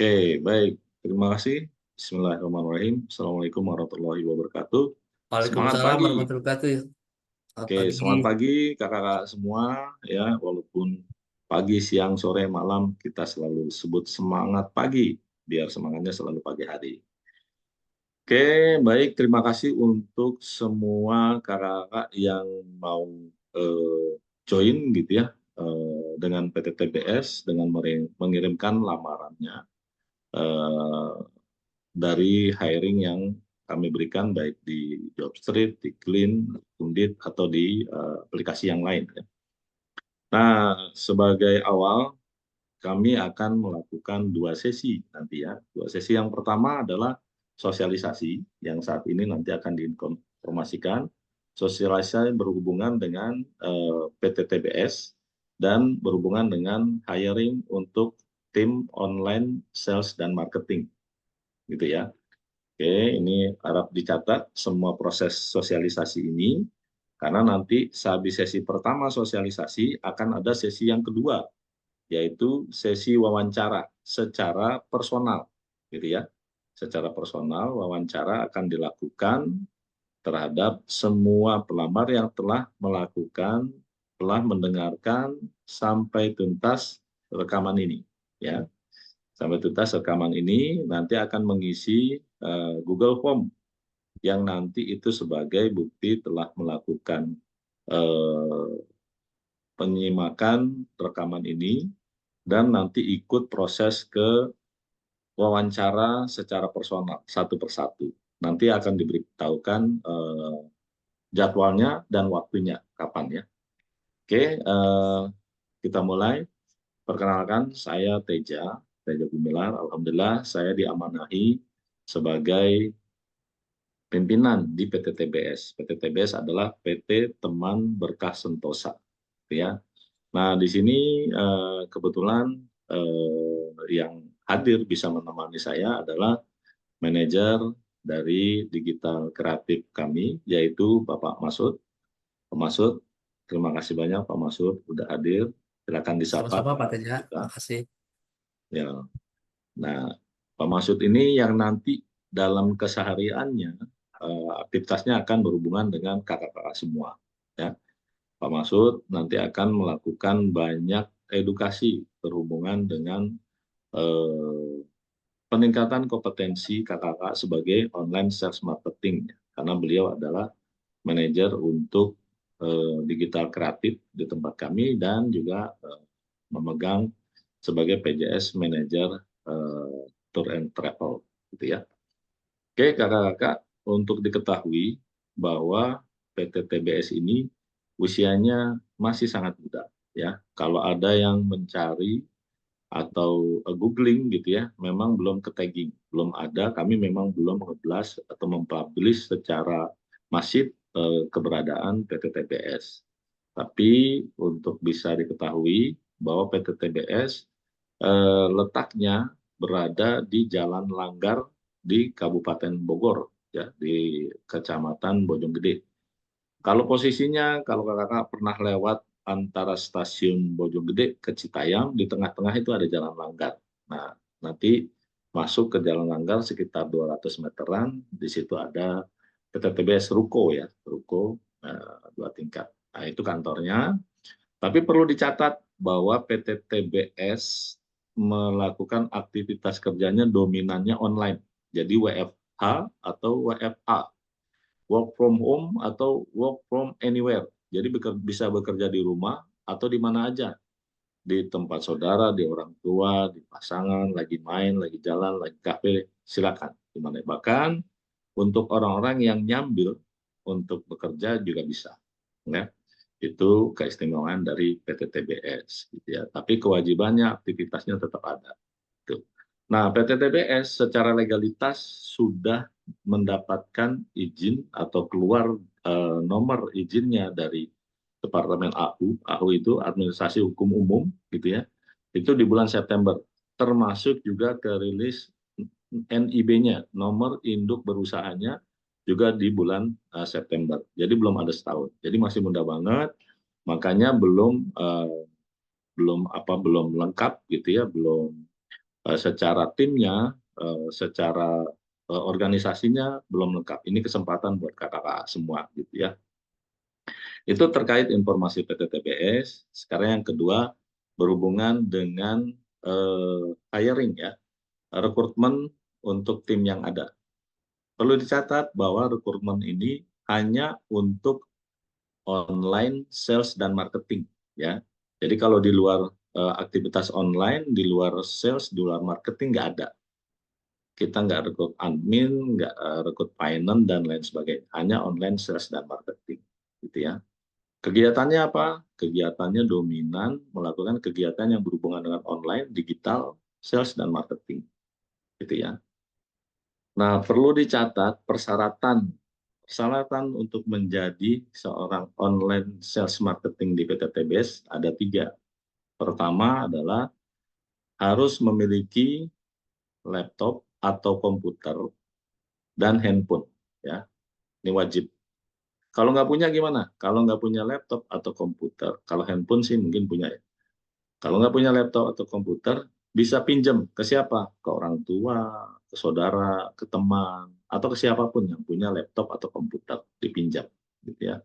Oke, baik. Terima kasih. Bismillahirrahmanirrahim. Assalamualaikum warahmatullahi wabarakatuh. Semangat Waalaikumsalam pagi. warahmatullahi wabarakatuh. Selamat Oke, pagi. semangat pagi kakak-kakak semua ya. Walaupun pagi, siang, sore, malam kita selalu sebut semangat pagi biar semangatnya selalu pagi hari. Oke, baik. Terima kasih untuk semua kakak-kakak yang mau eh, join gitu ya dengan PTTBS dengan mengirimkan lamarannya. eh, dari hiring yang kami berikan baik di Jobstreet, di Clean, Undit, atau di aplikasi yang lain. Nah, sebagai awal kami akan melakukan dua sesi nanti ya. Dua sesi yang pertama adalah sosialisasi yang saat ini nanti akan diinformasikan. Sosialisasi berhubungan dengan PTTBS dan berhubungan dengan hiring untuk tim online sales dan marketing gitu ya. Oke, ini harap dicatat semua proses sosialisasi ini, karena nanti sehabis sesi pertama sosialisasi akan ada sesi yang kedua, yaitu sesi wawancara secara personal, gitu ya. Secara personal, wawancara akan dilakukan terhadap semua pelamar yang telah mendengarkan sampai tuntas rekaman ini, ya. Sampai tuntas rekaman ini nanti akan mengisi Google Form yang nanti itu sebagai bukti telah melakukan eh, penyimakan rekaman ini dan nanti ikut proses ke wawancara secara personal satu persatu. Nanti akan diberitahukan jadwalnya dan waktunya kapan ya. Oke, kita mulai. Perkenalkan, saya Teja Gumilar. Alhamdulillah, saya diamanahi sebagai pimpinan di PT TBS. PT TBS adalah PT Teman Berkah Sentosa, ya. Nah, di sini kebetulan yang hadir bisa menemani saya adalah manajer dari digital kreatif kami, yaitu Bapak Masud. Pak Masud, terima kasih banyak Pak Masud sudah hadir. Silakan disapa Sama-sama Pak kakak Teja. kita. Makasih. Ya. Nah, Pak Masud ini yang nanti dalam kesehariannya aktivitasnya akan berhubungan dengan kakak-kakak semua. Ya. Pak Masud nanti akan melakukan banyak edukasi berhubungan dengan eh, peningkatan kompetensi kakak-kakak sebagai online sales marketing. Karena beliau adalah manajer untuk digital kreatif di tempat kami dan juga memegang sebagai PJS manajer tour and travel gitu ya. Oke kakak-kakak, untuk diketahui bahwa PT TBS ini usianya masih sangat muda ya. Kalau ada yang mencari atau googling gitu ya, memang belum ke tagging, belum ada. Kami memang belum nge-blast atau mempublish secara masif keberadaan PT TBS. Tapi untuk bisa diketahui bahwa PT TBS letaknya berada di Jalan Langgar di Kabupaten Bogor, ya, di Kecamatan Bojonggede. Kalau posisinya, kalau kakak pernah lewat antara stasiun Bojonggede ke Citayam, di tengah-tengah itu ada Jalan Langgar. Nah, nanti masuk ke Jalan Langgar sekitar 200 meteran, di situ ada PTTBS Ruko ya, Ruko 2 tingkat. Nah, itu kantornya. Tapi perlu dicatat bahwa PT TBS melakukan aktivitas kerjanya dominannya online. Jadi WFH atau WFA, work from home atau work from anywhere. Jadi bisa bekerja di rumah atau di mana aja. Di tempat saudara, di orang tua, di pasangan, lagi main, lagi jalan, lagi kafe, silakan. Dimana. Bahkan untuk orang-orang yang nyambil untuk bekerja juga bisa. Ya. Itu keistimewaan dari PT TBS. Gitu ya. Tapi kewajibannya, aktivitasnya tetap ada. Gitu. Nah, PT TBS secara legalitas sudah mendapatkan izin atau keluar nomor izinnya dari Departemen AU. AU itu Administrasi Hukum Umum, gitu ya. Itu di bulan September. Termasuk juga kerilis NIB-nya, nomor induk berusahanya juga di bulan September. Jadi belum ada setahun. Jadi masih muda banget. Makanya belum lengkap gitu ya, belum secara timnya, secara organisasinya belum lengkap. Ini kesempatan buat kakak-kakak semua gitu ya. Itu terkait informasi PT TBS. Sekarang yang kedua berhubungan dengan hiring ya, rekrutmen untuk tim yang ada. Perlu dicatat bahwa rekrutmen ini hanya untuk online sales dan marketing ya. Jadi kalau di luar aktivitas online, di luar sales, di luar marketing nggak ada. Kita nggak rekrut admin, nggak rekrut finance dan lain sebagainya. Hanya online sales dan marketing gitu ya. Kegiatannya apa? Kegiatannya dominan melakukan kegiatan yang berhubungan dengan online, digital, sales, dan marketing. Gitu ya. Nah, perlu dicatat persyaratan untuk menjadi seorang online sales marketing di PT TBS ada 3. Pertama adalah harus memiliki laptop atau komputer dan handphone. Ya, ini wajib. Kalau nggak punya gimana? Kalau nggak punya laptop atau komputer, kalau handphone sih mungkin punya ya. Kalau nggak punya laptop atau komputer, bisa pinjam ke siapa? Ke orang tua, ke saudara, ke teman, atau ke siapapun yang punya laptop atau komputer, dipinjam. Gitu ya.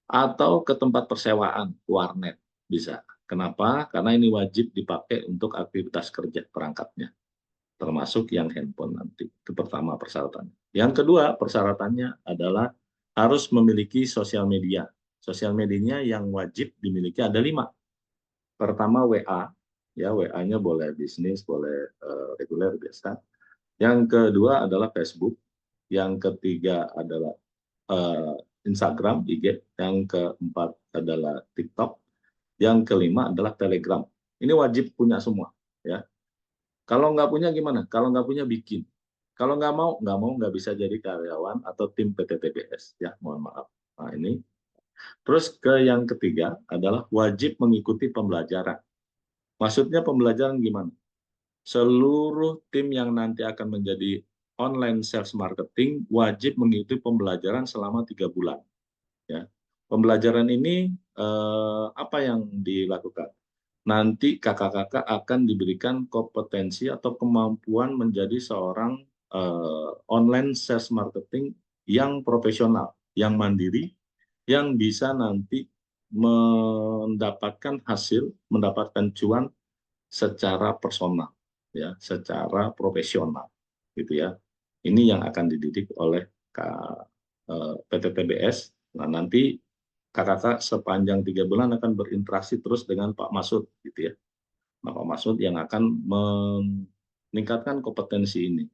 Atau ke tempat persewaan, warnet, bisa. Kenapa? Karena ini wajib dipakai untuk aktivitas kerja perangkatnya, termasuk yang handphone nanti. Itu pertama persyaratannya. Yang kedua persyaratannya adalah harus memiliki sosial media. Sosial medianya yang wajib dimiliki ada 5. Pertama WA, ya WA-nya boleh bisnis, boleh reguler biasa. Yang kedua adalah Facebook, yang ketiga adalah Instagram, IG, yang keempat adalah TikTok, yang kelima adalah Telegram. Ini wajib punya semua, ya. Kalau nggak punya gimana? Kalau nggak punya bikin. Kalau nggak mau nggak bisa jadi karyawan atau tim PT TBS, ya mohon maaf. Nah ini. Terus ke yang ketiga adalah wajib mengikuti pembelajaran. Maksudnya pembelajaran gimana? Seluruh tim yang nanti akan menjadi online sales marketing wajib mengikuti pembelajaran selama 3 bulan. Ya. Pembelajaran ini apa yang dilakukan? Nanti kakak-kakak akan diberikan kompetensi atau kemampuan menjadi seorang online sales marketing yang profesional, yang mandiri, yang bisa nanti mendapatkan hasil, mendapatkan cuan secara personal, ya, secara profesional, gitu ya. Ini yang akan dididik oleh PT TBS. Nah nanti kakak-kakak sepanjang 3 bulan akan berinteraksi terus dengan Pak Masud, gitu ya. Nah, Pak Masud yang akan meningkatkan kompetensi ini.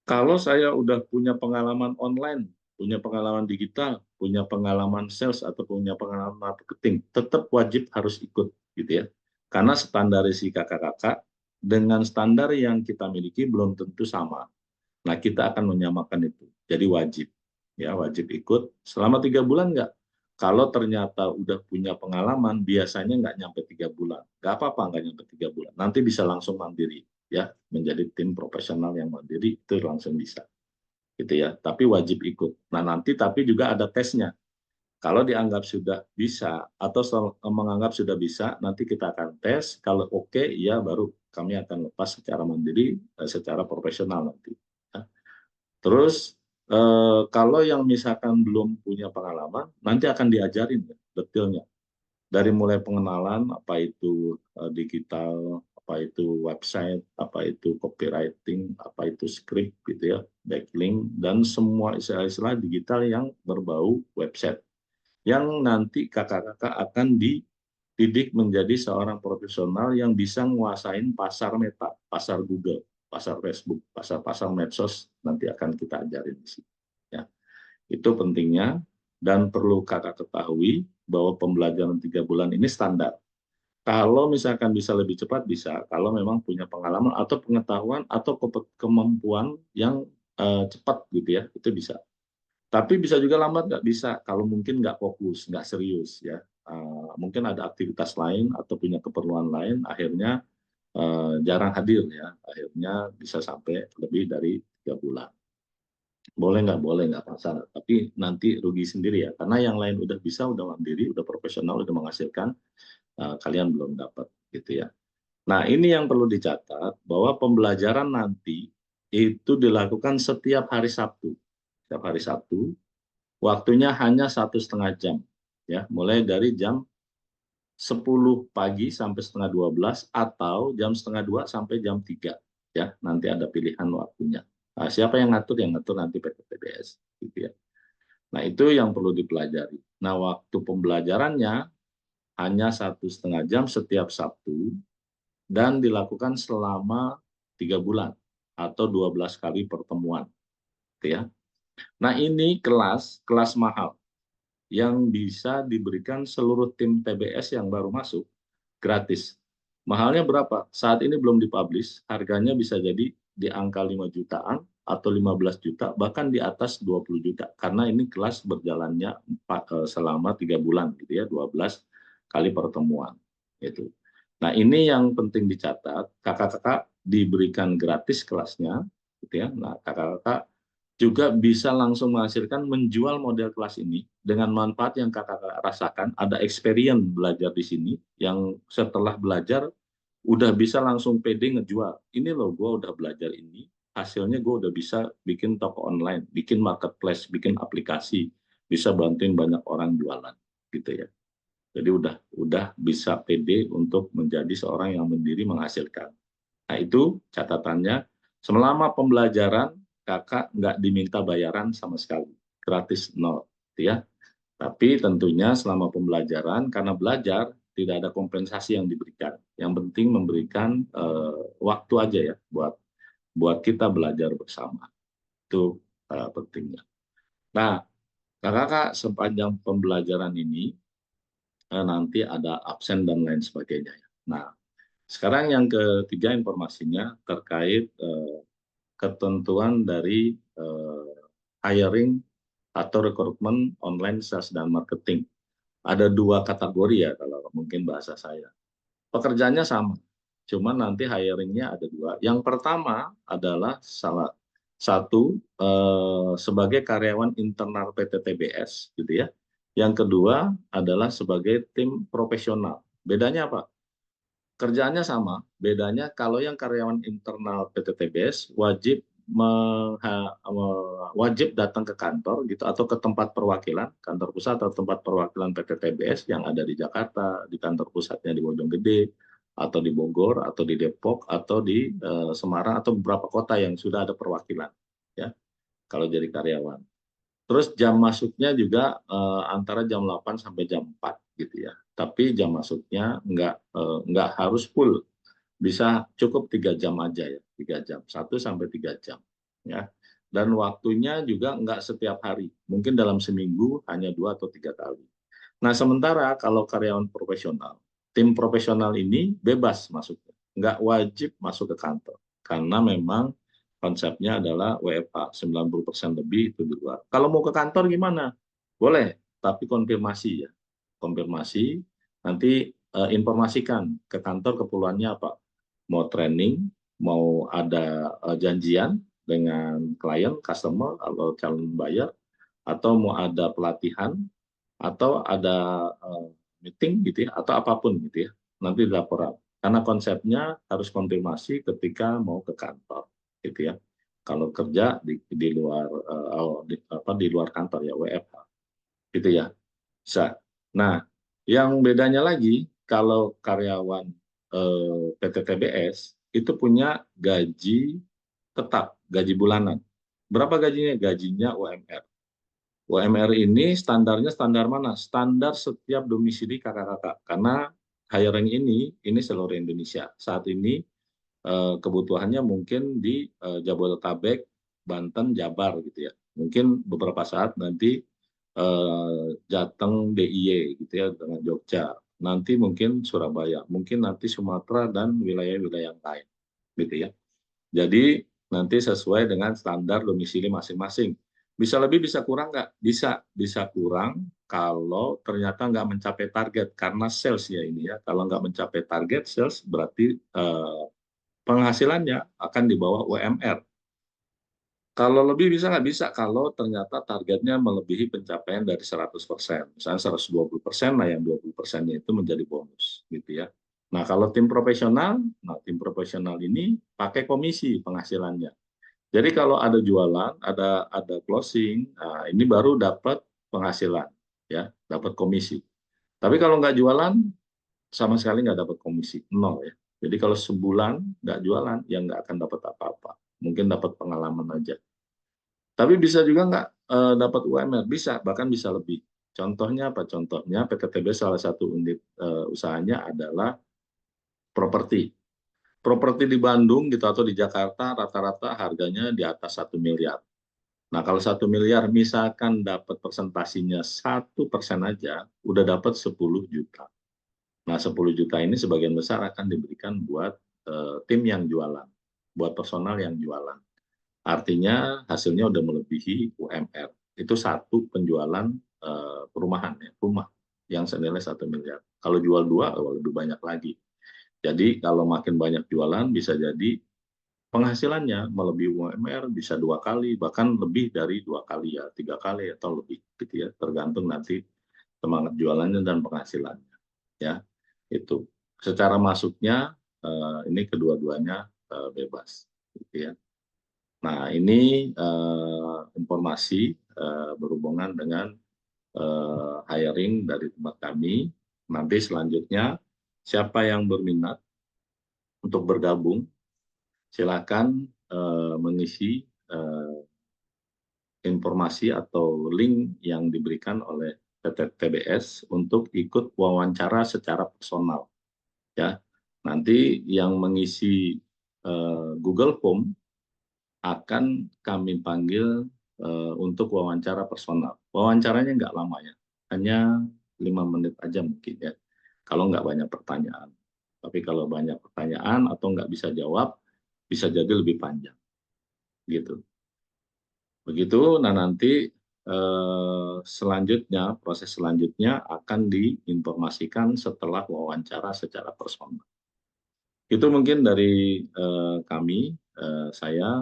Kalau saya udah punya pengalaman online, punya pengalaman digital, punya pengalaman sales atau punya pengalaman marketing, tetap wajib harus ikut, gitu ya. Karena standarisasi kakak-kakak dengan standar yang kita miliki belum tentu sama. Nah, kita akan menyamakan itu. Jadi wajib, ya wajib ikut. Selama 3 bulan nggak? Kalau ternyata udah punya pengalaman, biasanya nggak nyampe 3 bulan. Nggak apa-apa nggak nyampe 3 bulan. Nanti bisa langsung mandiri, ya menjadi tim profesional yang mandiri itu langsung bisa, gitu ya. Tapi wajib ikut. Nah nanti tapi juga ada tesnya. Kalau dianggap sudah bisa atau menganggap sudah bisa, nanti kita akan tes. Kalau oke, ya baru kami akan lepas secara mandiri, secara profesional nanti. Ya. Terus kalau yang misalkan belum punya pengalaman, nanti akan diajarin ya, detailnya. Dari mulai pengenalan, apa itu digital, apa itu website, apa itu copywriting, apa itu script, gitu ya, backlink, dan semua istilah-istilah digital yang berbau website. Yang nanti kakak-kakak akan dididik menjadi seorang profesional yang bisa menguasain pasar meta, pasar Google, pasar Facebook, pasar-pasar medsos, nanti akan kita ajarin di sini. Ya. Itu pentingnya dan perlu kakak ketahui bahwa pembelajaran 3 bulan ini standar. Kalau misalkan bisa lebih cepat bisa, kalau memang punya pengalaman atau pengetahuan atau kemampuan yang cepat gitu ya, itu bisa. Tapi bisa juga lambat nggak bisa, kalau mungkin nggak fokus, nggak serius ya. Mungkin ada aktivitas lain atau punya keperluan lain, akhirnya jarang hadir ya, akhirnya bisa sampai lebih dari 3 bulan. Boleh nggak? Boleh, nggak masalah. Tapi nanti rugi sendiri ya, karena yang lain udah bisa, udah mandiri, udah profesional, udah menghasilkan, kalian belum dapat gitu ya. Nah, ini yang perlu dicatat bahwa pembelajaran nanti itu dilakukan setiap hari Sabtu. Setiap hari Sabtu, waktunya hanya 1,5 jam. Ya, mulai dari jam 10 pagi sampai setengah 12 atau jam setengah 2 sampai jam 3. Ya, nanti ada pilihan waktunya. Nah, siapa yang ngatur? Yang ngatur nanti PTTBS. Gitu ya. Nah, itu yang perlu dipelajari. Nah, waktu pembelajarannya hanya 1,5 jam setiap Sabtu dan dilakukan selama 3 bulan atau 12 kali pertemuan. Gitu ya. Nah, ini kelas mahal yang bisa diberikan seluruh tim TBS yang baru masuk gratis. Mahalnya berapa? Saat ini belum dipublish, harganya bisa jadi di angka 5 jutaan atau 15 juta, bahkan di atas 20 juta. Karena ini kelas berjalannya selama 3 bulan, gitu ya, 12 kali pertemuan. Gitu. Nah, ini yang penting dicatat, kakak-kakak diberikan gratis kelasnya, gitu ya. Nah, kakak-kakak juga bisa langsung menghasilkan menjual model kelas ini dengan manfaat yang kakak rasakan, ada experience belajar di sini, yang setelah belajar udah bisa langsung pede ngejual. Ini loh, gue udah belajar ini, hasilnya gue udah bisa bikin toko online, bikin marketplace, bikin aplikasi, bisa bantuin banyak orang jualan, gitu ya. Jadi udah bisa pede untuk menjadi seorang yang mandiri menghasilkan. Nah, itu catatannya, selama pembelajaran kakak nggak diminta bayaran sama sekali, gratis nol, gitu ya. Tapi tentunya selama pembelajaran, karena belajar tidak ada kompensasi yang diberikan. Yang penting memberikan waktu aja ya buat buat kita belajar bersama. Itu pentingnya. Nah, kakak sepanjang pembelajaran ini nanti ada absen dan lain sebagainya. Nah, sekarang yang ketiga informasinya terkait ketentuan dari hiring atau rekrutmen online sales dan marketing. Ada 2 kategori ya kalau mungkin bahasa saya. Pekerjaannya sama, cuman nanti hiringnya ada 2. Yang pertama adalah salah satu sebagai karyawan internal PT TBS, gitu ya. Yang kedua adalah sebagai tim profesional. Bedanya apa? Kerjaannya sama, bedanya kalau yang karyawan internal PT TBS wajib datang ke kantor gitu atau ke tempat perwakilan, kantor pusat atau tempat perwakilan PT TBS yang ada di Jakarta, di kantor pusatnya di Bojonggede, atau di Bogor, atau di Depok, atau di Semarang, atau beberapa kota yang sudah ada perwakilan, ya, kalau jadi karyawan. Terus jam masuknya juga antara jam 8 sampai jam 4 gitu ya. Tapi jam masuknya nggak harus full, bisa cukup 3 jam aja ya, 3 jam, 1 sampai 3 jam ya. Dan waktunya juga nggak setiap hari, mungkin dalam seminggu hanya 2 atau 3 kali. Nah, sementara kalau karyawan profesional, tim profesional ini bebas masuknya, nggak wajib masuk ke kantor, karena memang konsepnya adalah WFH, 90% lebih itu di luar. Kalau mau ke kantor gimana? Boleh, tapi konfirmasi ya. Konfirmasi, nanti informasikan ke kantor keperluannya apa. Mau training, mau ada janjian dengan klien, customer, atau calon buyer, atau mau ada pelatihan, atau ada meeting gitu ya, atau apapun gitu ya, nanti dilaporkan. Karena konsepnya harus konfirmasi ketika mau ke kantor, gitu ya. Kalau kerja di luar di luar kantor ya, WFH, gitu ya. Bisa. Nah, yang bedanya lagi kalau karyawan PT TBS itu punya gaji tetap, gaji bulanan. Berapa gajinya? Gajinya UMR. UMR ini standarnya standar mana? Standar setiap domisili kakak-kakak. Karena hiring ini seluruh Indonesia. Saat ini kebutuhannya mungkin di Jabodetabek, Banten, Jabar gitu ya. Mungkin beberapa saat nanti Jateng, DIY gitu ya dengan Jogja. Nanti mungkin Surabaya, mungkin nanti Sumatera dan wilayah-wilayah yang lain gitu ya. Jadi nanti sesuai dengan standar domisili masing-masing. Bisa lebih, bisa kurang nggak? Bisa kurang kalau ternyata nggak mencapai target karena sales ya ini ya. Kalau nggak mencapai target sales berarti penghasilannya akan di bawah UMR. Kalau lebih bisa nggak? Bisa kalau ternyata targetnya melebihi pencapaian dari 100%. Misalnya 120%, nah yang 20%-nya itu menjadi bonus gitu ya. Nah, kalau tim profesional ini pakai komisi penghasilannya. Jadi kalau ada jualan, ada closing, nah ini baru dapat penghasilan, ya, dapat komisi. Tapi kalau nggak jualan, sama sekali nggak dapat komisi, nol ya. Jadi kalau sebulan nggak jualan, ya nggak akan dapat apa-apa. Mungkin dapat pengalaman aja. Tapi bisa juga nggak dapat UMR, bisa, bahkan bisa lebih. Contohnya apa? Contohnya PTTB salah satu unit usahanya adalah properti. Properti di Bandung gitu atau di Jakarta rata-rata harganya di atas 1 miliar. Nah, kalau 1 miliar misalkan dapat persentasinya 1% aja, udah dapat 10 juta. Nah, 10 juta ini sebagian besar akan diberikan buat tim yang jualan, buat personal yang jualan. Artinya hasilnya udah melebihi UMR. Itu satu penjualan perumahan, ya, rumah yang senilai 1 miliar. Kalau jual dua, lebih banyak lagi. Jadi kalau makin banyak jualan, bisa jadi penghasilannya melebihi UMR bisa 2 kali, bahkan lebih dari 2 kali ya, 3 kali atau lebih, gitu ya, tergantung nanti semangat jualannya dan penghasilannya, ya itu. Secara masuknya ini kedua-duanya bebas, gitu ya. Nah ini informasi berhubungan dengan hiring dari tempat kami. Nanti selanjutnya siapa yang berminat untuk bergabung, silakan mengisi informasi atau link yang diberikan oleh PT TBS untuk ikut wawancara secara personal. Ya, nanti yang mengisi Google Form akan kami panggil untuk wawancara personal. Wawancaranya nggak lama ya, hanya 5 menit aja mungkin ya. Kalau nggak banyak pertanyaan. Tapi kalau banyak pertanyaan atau nggak bisa jawab, bisa jadi lebih panjang. Gitu. Begitu, nah nanti selanjutnya, proses selanjutnya akan diinformasikan setelah wawancara secara personal. Itu mungkin dari kami, saya,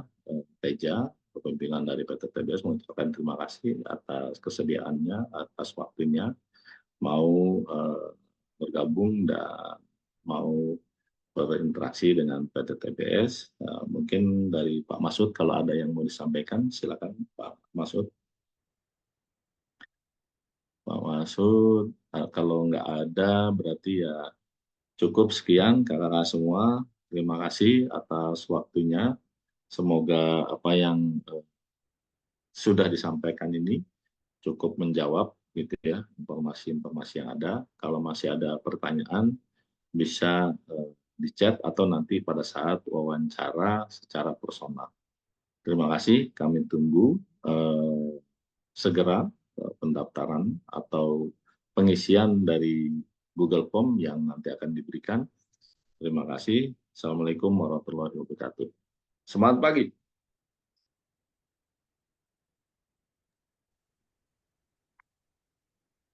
Teja, kepemimpinan dari PT TBS mengucapkan terima kasih atas kesediaannya, atas waktunya, mau bergabung dan mau berinteraksi dengan PT TBS. Mungkin dari Pak Masud, kalau ada yang mau disampaikan, silakan Pak Masud. Pak Masud, kalau nggak ada berarti ya cukup sekian kakak semua. Terima kasih atas waktunya. Semoga apa yang sudah disampaikan ini cukup menjawab gitu ya informasi-informasi yang ada. Kalau masih ada pertanyaan bisa di chat atau nanti pada saat wawancara secara personal. Terima kasih, kami tunggu segera pendaftaran atau pengisian dari Google Form yang nanti akan diberikan. Terima kasih. Assalamualaikum warahmatullahi wabarakatuh. Semangat pagi.